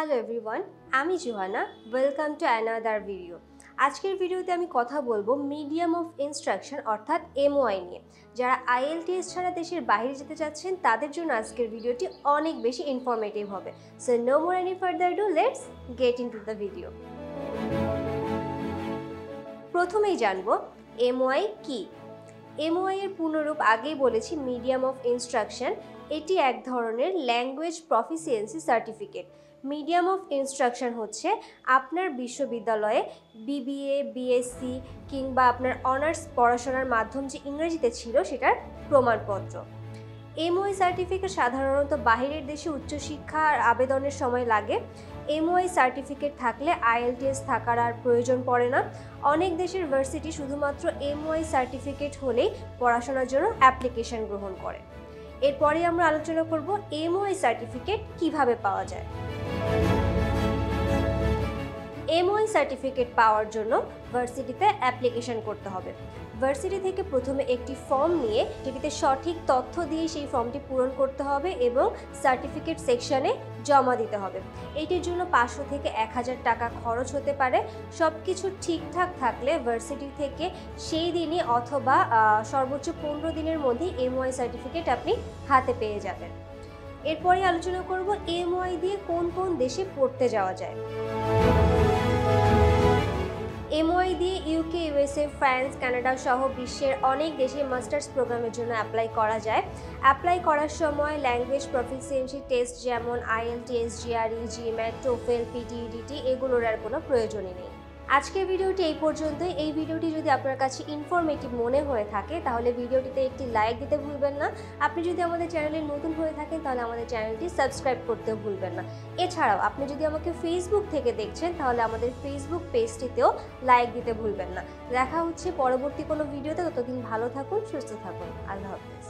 Hello everyone, আমি Johanna. Welcome to another video. আজকের ভিডিওতে আমি কথা বলবো মিডিয়াম অফ ইনস্ট্রাকশন অর্থাৎ এমওআই নিয়ে। যারা আইএলটিএস ছাড়া দেশের বাইরে যেতে চাচ্ছেন তাদের জন্য আজকের ভিডিওটি অনেক বেশি ইনফরমেটিভ হবে। So no more any further ado, let's get into the video. প্রথমেই জানবো এমওআই কি। এমওআই এর পূর্ণরূপ আগেই বলেছি, মিডিয়াম অফ ইনস্ট্রাকশন। এটি এক ধরনের language proficiency certificate. Medium of instruction হচ্ছে আপনার বিশ্ববিদ্যালয়ে বিবিএ, বিএসসি কিংবা আপনার অনার্স পড়াশোনার মাধ্যম যে ইংরেজিতে ছিল সেটার প্রমাণপত্র। এমওআই সার্টিফিকেট সাধারণত বাহিরের দেশে উচ্চশিক্ষার আবেদনের সময় লাগে। এমওআই সার্টিফিকেট থাকলে আইএলটিএস থাকার আর প্রয়োজন পড়ে না। অনেক দেশের ভার্সিটি শুধুমাত্র এমওআই সার্টিফিকেট হলেই পড়াশোনার জন্য অ্যাপ্লিকেশন গ্রহণ করে। এরপরে আমরা আলোচনা করব এমওআই সার্টিফিকেট কিভাবে পাওয়া যায়। এমওআই সার্টিফিকেট পাওয়ার জন্য ভার্সিটিতে অ্যাপ্লিকেশন করতে হবে। ভার্সিটি থেকে প্রথমে একটি ফর্ম নিয়ে সেটিতে সঠিক তথ্য দিয়ে সেই ফর্মটি পূরণ করতে হবে এবং সার্টিফিকেট সেকশনে জমা দিতে হবে। এটির জন্য 500 থেকে 1000 টাকা খরচ হতে পারে। সব কিছু ঠিকঠাক থাকলে ভার্সিটি থেকে সেই দিনই অথবা সর্বোচ্চ 15 দিনের মধ্যে এমওআই সার্টিফিকেট আপনি হাতে পেয়ে যাবেন। এরপরে আলোচনা করব এমওআই দিয়ে কোন কোন দেশে পড়তে যাওয়া যায়। এমওআই দিয়ে ইউকে, ইউএসএ, ফ্রান্স, কানাডা সহ বিশ্বের অনেক দেশে মাস্টার্স প্রোগ্রামের জন্য অ্যাপ্লাই করা যায়। অ্যাপ্লাই করার সময় ল্যাঙ্গুয়েজ প্রফিসিয়েন্সি টেস্ট যেমন আইএলটিএস, জিআরই, জিম্যাট, টোফেল, পিটিইডিটি এগুলোর আর কোনো প্রয়োজনই নেই। আজকের ভিডিওটি এই পর্যন্তই। এই ভিডিওটি যদি আপনার কাছে ইনফরমেটিভ মনে হয়ে থাকে তাহলে ভিডিওটিতে একটি লাইক দিতে ভুলবেন না। আপনি যদি আমাদের চ্যানেলে নতুন হয়ে থাকেন তাহলে আমাদের চ্যানেলটি সাবস্ক্রাইব করতেও ভুলবেন না। এছাড়াও আপনি যদি আমাকে ফেসবুক থেকে দেখছেন তাহলে আমাদের ফেসবুক পেজটিতেও লাইক দিতে ভুলবেন না। দেখা হচ্ছে পরবর্তী কোনো ভিডিওতে। ততদিন ভালো থাকুন, সুস্থ থাকুন। আল্লাহ হাফেজ।